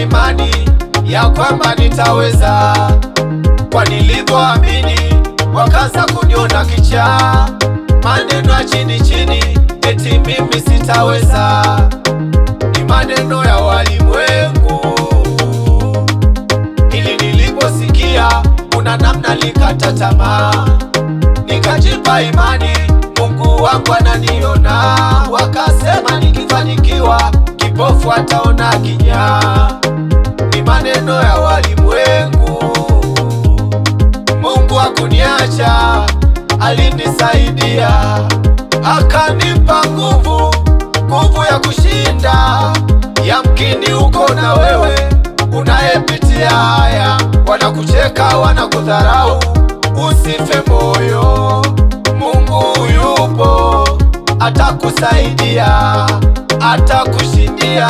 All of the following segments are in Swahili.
imani ya kwamba nitaweza, kwa nilivyoamini wakaanza kuniona kichaa, maneno ya chini chini eti mimi sitaweza, ni maneno ya walimwengu. Ili niliposikia kuna namna likata tamaa, nikajipa imani Mungu wangu ananiona, wakasema nikifanikiwa kipofu ataona kinyaa, ni maneno ya walimwengu. Mungu hakuniacha, alinisaidia, akanipa nguvu ya kushinda. Yamkini uko na wewe unayepitia haya, wanakucheka wanakudharau, usife moyo, Mungu yupo, atakusaidia, atakushindia,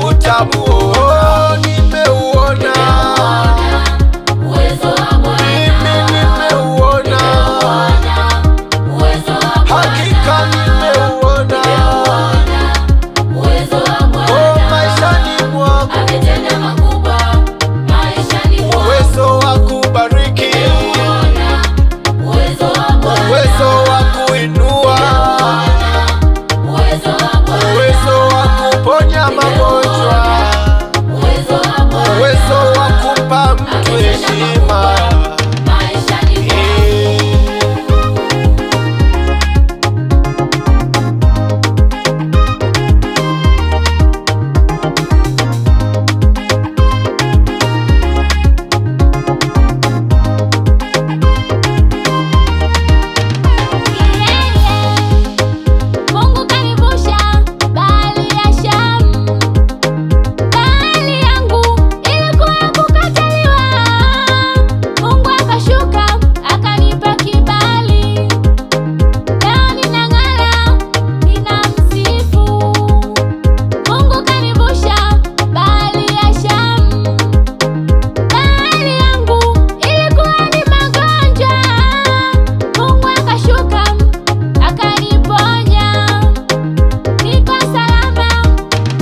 utamuona. Nimeuona uwezo wa Bwana, mimi nimeuona, uwezo wa Bwana, hakika nimeuona uwezo wa Bwana maishani mwangu, ametenda makubwa maishani mwangu, uwezo wa kubariki, uwezo wa Bwana, uwezo wa kuinua, uwezo wa Bwana, uwezo wa kuponya magonjwa, uwezo wa Bwana uwezo wa kumpa mtu heshima. maishani mwangu. Mungu kanivusha bahari ya Shamu, bahari yangu ilikuwa ya kukataliwa. Mungu akashuka akanipa kibali, leo ninang'ara, ninamsifu. Mungu kanivusha bahari ya Shamu, bahari yangu ilikuwa ni magonjwa. Mungu akashuka akaniponya, niko salama,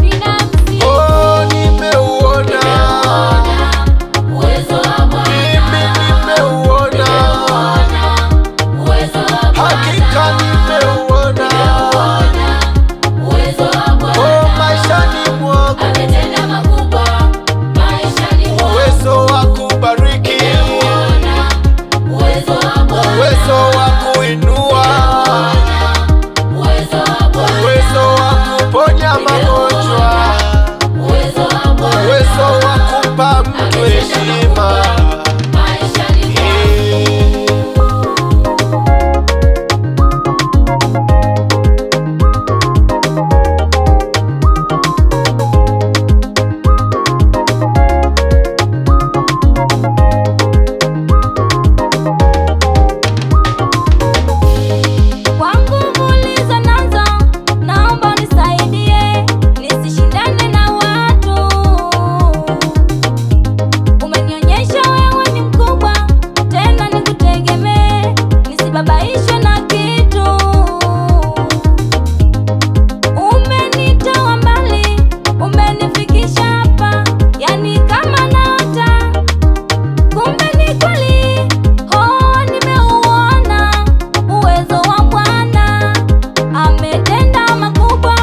ninamsifu. Oh, nimeuona, Uwezo wa Bwana, mimi nimeuona, uwezo wa Bwana, hakika nimeuona uwezo wa Bwana maishani mwangu, ametenda makubwa maishani mwangu, uwezo wa kubariki, uwezo wa Bwana, uwezo wa kuinua, uwezo wa Bwana, uwezo wa kuponya magonjwa, uwezo wa Bwana uwezo wa kumpa mtu heshima. maishani mwangu. Kwa nguvu ulizo nazo, naomba unisaidie, nisishindane na watu. Umenionyesha wewe ni mkubwa, tena nikutegemee, nisibabaishwe na kitu. Umenitoa mbali, umenifikisha hapa, yani kama naota, kumbe ni kweli. Oh, nimeuona uwezo wa Bwana, ametenda makubwa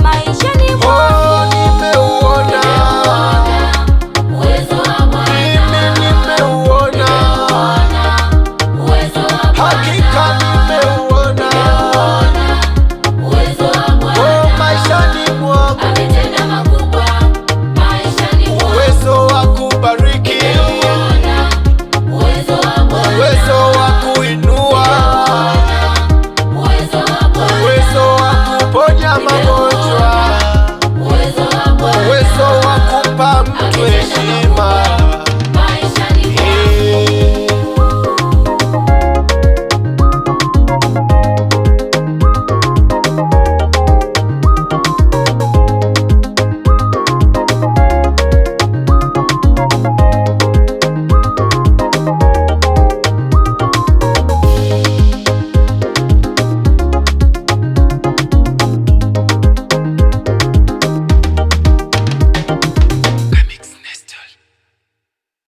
maishani Oh, mwangu. nimeuona, Uwezo wa Bwana, mimi nimeuona, uwezo wa Bwana, hakika nimeuona uwezo wa Bwana maishani mwangu, ametenda makubwa maishani mwangu, uwezo wa kubariki, uwezo wa Bwana, uwezo wa kuinua, uwezo wa Bwana uwezo wa kuponya magonjwa,